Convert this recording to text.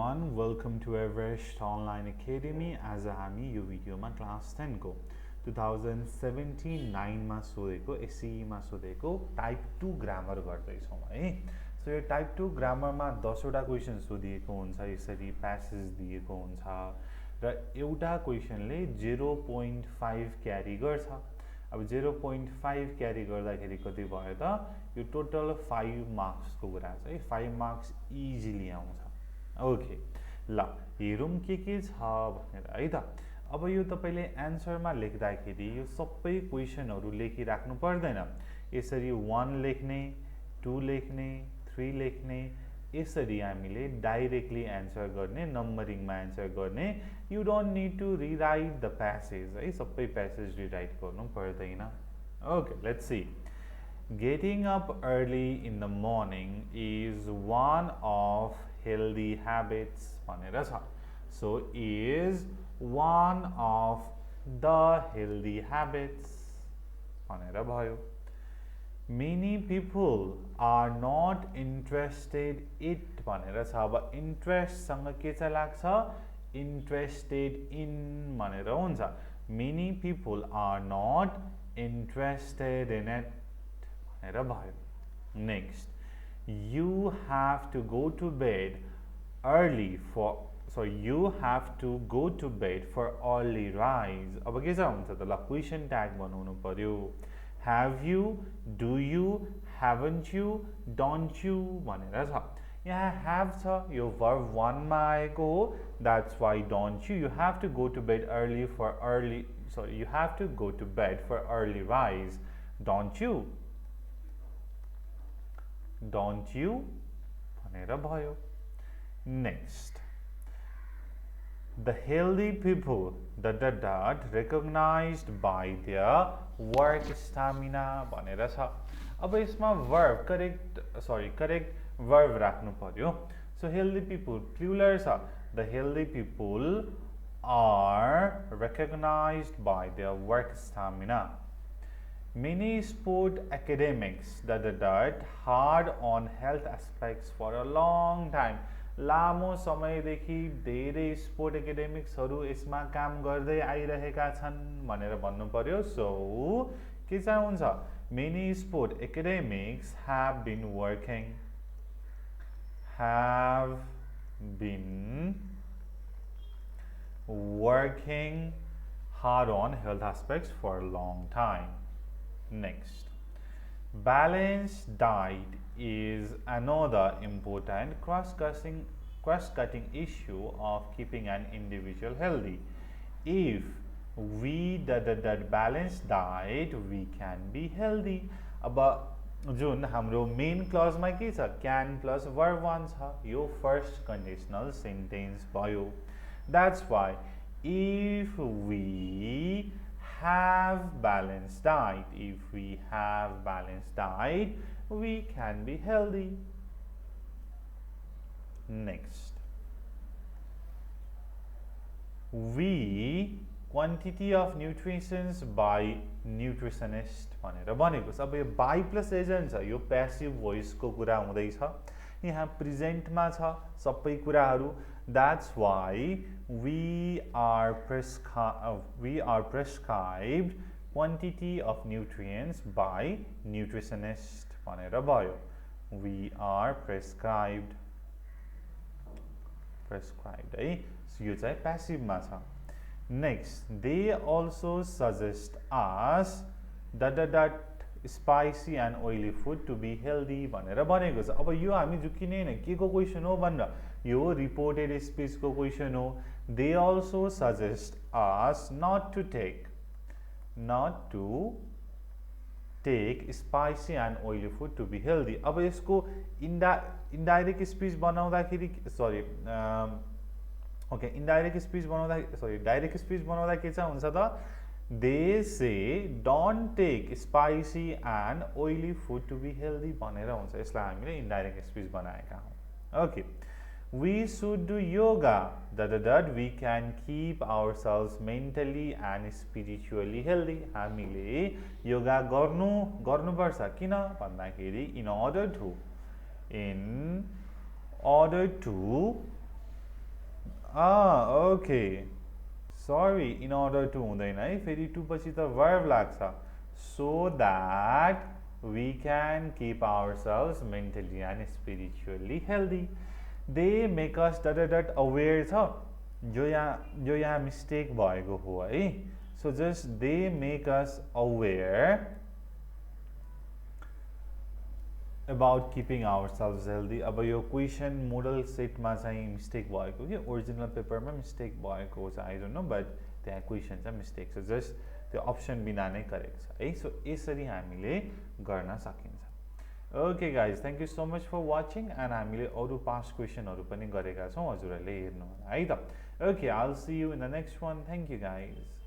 everyone, welcome to Everest Online Academy. आज हामी यो भिडियोमा क्लास 10 को 2017-9 मा सोधेको एसई मा सोधेको टाइप 2 ग्रामर गर्दैछौँ है। सो यो टाइप 2 ग्रामरमा 10 वटा क्वेशन सोधिएको हुन्छ, यसरी प्यासेज दिएको हुन्छ र एउटा क्वेशनले 0.5 क्यारी गर्छ। अब 0.5 क्यारी गर्दाखेरि कति भयो त? यो टोटल 5 मार्क्स को कुरा छ है। 5 मार्क्स इजिली आउँछ। ओके, ल हेरौँ के छ भनेर है त। अब यो तपाईले एन्सरमा लेख्दाखेरि यो सबै क्वेशनहरु लेखिराख्नु पर्दैन। यसरी 1 लेख्ने, 2 लेख्ने, 3 लेख्ने, यसरी हामीले डाइरेक्टली एन्सर गर्ने, नम्बरिङमा एन्सर गर्ने। You don't need to rewrite the passage है, सबै प्यासेज रिराइट गर्नु पर्दैन। Okay, let's see. Getting up early in the morning is one of healthy habits भनेर छ। So is one of the healthy habits भनेर भयो। Many people are not interested it भनेर छ। अब interest सँग के चाहिँ लाग्छ? Interested in भनेर हुन्छ। Many people are not interested in it भनेर भयो। Next, you have to go to bed early for you have to go to bed for early rise। अब के चाहिँ हुन्छ त? ल क्वेशन ट्याग बनाउनु पर्यो। Have you, do you, haven't you, don't you भनेर छ। यहाँ have छ, यो verb 1 मा आएको हो, that's why don't you, you have to go to bed early for early, you have to go to bed for early rise, don't you भनेर भयो। Next, the healthy people recognized by their work stamina भनेर छ। अब यसमा verb correct verb राख्नु पर्यो। So healthy people plural छ। The healthy people are recognized by their work stamina. Many sport academics hard on health aspects for a long time. लामो समयदेखि धेरै स्पोर्ट एकाडेमिक्सहरु यसमा काम गर्दै आइरहेका छन् भनेर भन्नु पर्यो। सो के चाहिँ हुन्छ? Many sport academics have been working hard on health aspects for a long time. Next, balanced diet is another important cross-cutting issue of keeping an individual healthy. If we balanced diet, we can be healthy. अब जुन हाम्रो main क्लजमा के छ? can plus verb 1 छ। यो first conditional sentence भयो। That's why if we have balanced diet, we can be healthy. Next, we quantity of nutrients by nutritionist भनेर भनेको छ। अब यो by plus agent छ, यो passive voice को कुरा हुँदैछ। यहाँ प्रेजेन्ट मा छ सबै कुराहरू। That's why we are prescribed quantity of nutrients by nutritionist भनेर भयो। We are prescribed है, यो चाहिँ passive मा छ। Next, they also suggest us spicy and oily food to be healthy भनेर भनेको छ। अब यो हामी जुकिने हैन, के को क्वेशन हो भनेर, यो रिपोर्टेड स्पीच को क्वेशन हो। They also suggest us not to take spicy and oily food to be healthy। अब यसको इनडाइरेक्ट स्पीच बनाउँदाखेरि डाइरेक्ट स्पीच बनाउँदा के चाहिँ हुन्छ त? They say don't take spicy and oily food to be healthy भनेर हुन्छ। यसलाई हामीले इनडाइरेक्ट स्पीच बनाएका हौं। Okay, we should do yoga we can keep ourselves mentally and spiritually healthy। हामीले योगा गर्नुपर्छ। किन भन्दाखेरि in order to okay sorry in order to हुँदैन है फेरि टु पछि त वर्ब लाग्छ so that we can keep ourselves mentally and spiritually healthy they make us dot dot aware छ जो यहाँ मिस्टेक भएको हो है so just they make us aware about keeping ourselves healthy अब यो क्वेसन मोडल सेटमा चाहिँ मिस्टेक भएको कि ओरिजिनल पेपरमा मिस्टेक भएको छ आई डोन्ट नो बट त्यहाँ क्वेसन चाहिँ मिस्टेक छ जस्ट त्यो अप्सन बिना नै करेक्ट छ है सो यसरी हामीले गर्न सकिन्छ okay guys thank you so much for watching and हामीले अरू पास्ट क्वेसनहरू पनि गरेका छौँ हजुरहरूले हेर्नु होला है त okay I will see you in the next one thank you guys